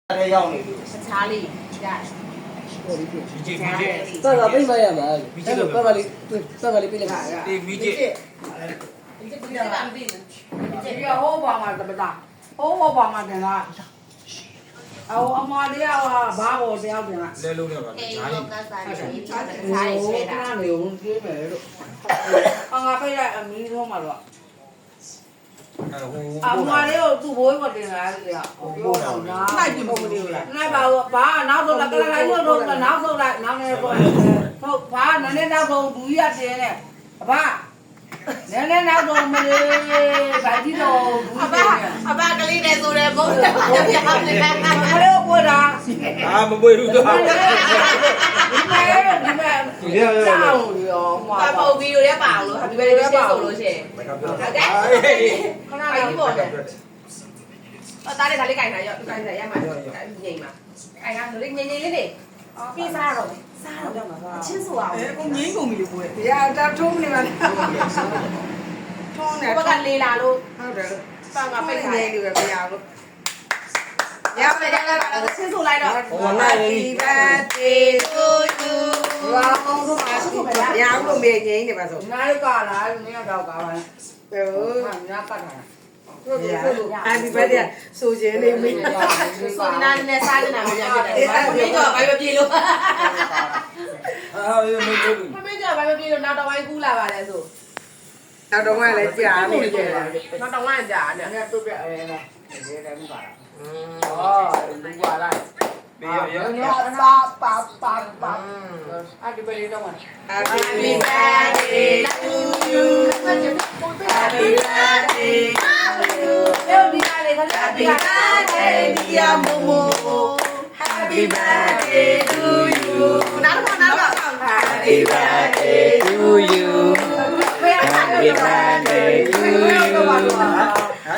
လည်းရောက်နေပြီ ချားလေးရတယ် ဟုတ်ပြီ မီးကြီးမီးကြီး တော့တော့ပြိမရမှာပတ်ပါလေးပတ်ပါလေးပြလိုက်ပါ ဒီမီးကြီး ဒီကဘာမသိဘူး ဒီဟိုးပါမှာတပတာဟိုးပါမှာတင်လားအော်အမလေးကဘာကိုတယောက်တင်လား လဲလုံးနေပါ အေး ဂျား လော ကြီး ကစားနေပြီချားတယ် ဟို ချားရေးဆွဲ က တာ နေဝင်ပြေးမယ်လို့အငါပိတ်လိုက်အမီးဆုံးမှာတော့ ဟို အမလေးကိုသူ့ဘိုးကိုတင်လာတယ်ဟိုပြောတာနိုင်ပြီမဟုတ်ဘူးလားနိုင်ပါဘူးဘာနောက်ဆုံးကလည်းရို့တော့နောက်ဆုံးလိုက်နောက်နေပေါ့ဟုတ်ဘာနည်းနည်းနောက်ဆုံးဘူးရတင်နေအဘနည်းနည်းနောက်ဆုံးမလေးဗိုက်ကြီးတော့ဘူး အဘကလေးနဲ့ဆိုရဲဘုန်းတော်ပြပြနေတယ် မလေးကိုတာ အာမပွေဘူးတော့ ဒီမဲ့ကြောက်ရောမှာ ဘာပုံဗီဒီယိုလေးပါအောင်လို့ Happy Birthday ရှင်းဆိုလို့ရှိရင် မကပြော ဟုတ်ကဲ့ခဏလေးပေါ့တယ်တားလေးဒါလေးကြိုင်တာရောကြိုင်တယ်ရမှာငိမ့်မှာအိုင်ကဆိုလေးငိမ့်လေးနေပြီးစားတော့စားတော့ချင်းဆိုအောင် ကိုငင်းကုန်ပြီလို့ပြောတယ်။တရားတာထုံးနေမှာထုံးနေ ဘကလေးလာလို့ ဟုတ်တယ် ပန်ကပိတ်ထား နေ တယ် လို့ပဲမရဘူး။ ရမယ်ရမယ်ချင်းဆိုလိုက်တော့ Happy birthday to you ဘာအောင်ဆိုမှာရအောင်လို့မေးငင်းနေပါဆို။နားကလားမင်းတော့ကားပါလား။ဟုတ်။ညာပတ်တာ။ Happy birthday ဆိုခြင်းလေးမေးပါ ဆိုနာနဲ့စားနေတာမရဖြစ်တယ်ဘာမင်းတော့ဘာမပြေလို့ အာမင်းတို့ မင်းတော့ဘာမပြေလို့နောက်တော့ဝိုင်းကူးလာပါလဲဆို ။နောက်တော့မှလည်းကြာနေတယ် နောက်တော့ဝိုင်းကြာတယ် ။ငါတို့ပြအဲလား။ဒီလည်းမပါလား။အော်လူပါလား ဘေးရ ။ညပါပါ။အဲ့ဒီပဲလေးတော့မှာ Happy birthday to you Happy birthday to you ဒီကလေးကလည်း Happy birthday dear Momo Happy birthday to you နောက်တော့ Happy birthday to you Happy birthday to you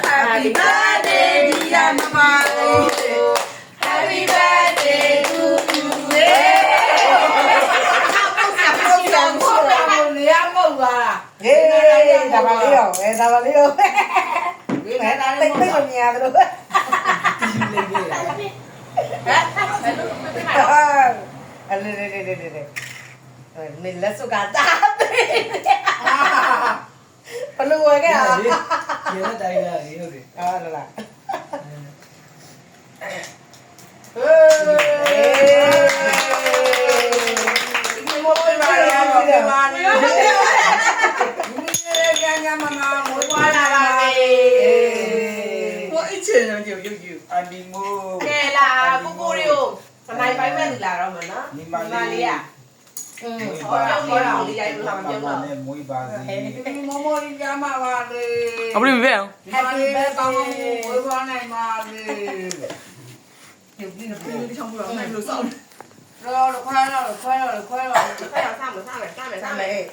Happy birthday dear Mama Happy birthday to you လေးရမဟုတ်လားဟေးဒါပါလေးရောဒါပါလေးရောဒီမဲ့ဒါလေးတိတ်မမြင်ရဘူးဟဲ့အဲ့လေနေလက်စုကတာဘလူဝဲက ရေနဲ့တိုင်းရရေဟုတ်တယ် အာလာဟေးဒီမောပြပါရအောင်ဒီမှာနေညမမမွေးွားလာပါမယ်ကိုအချင်းရောရုပ် အန်ဒီမို ကဲလာကိုကိုရီကိုစနိုက်ပိုင်းမဲ့လူလာတော့မယ်နော် ညီမလေး လေးอ่ะဟောတော့ပြောတော့လေးရိုက်လို့လာမပြောတော့ နဲ့မွေးပါစေ ဒီမောမောကြီးကြမှာပါလေ အပရိပဲ Happy birthday ဝေးွားနိုင်ပါလေရုပ်ကြီးနဲ့ပြည်ချောင်းလို့နိုင်လို့စောင်းတော့ခွဲတော့ 快要上了，上来，上来，上来。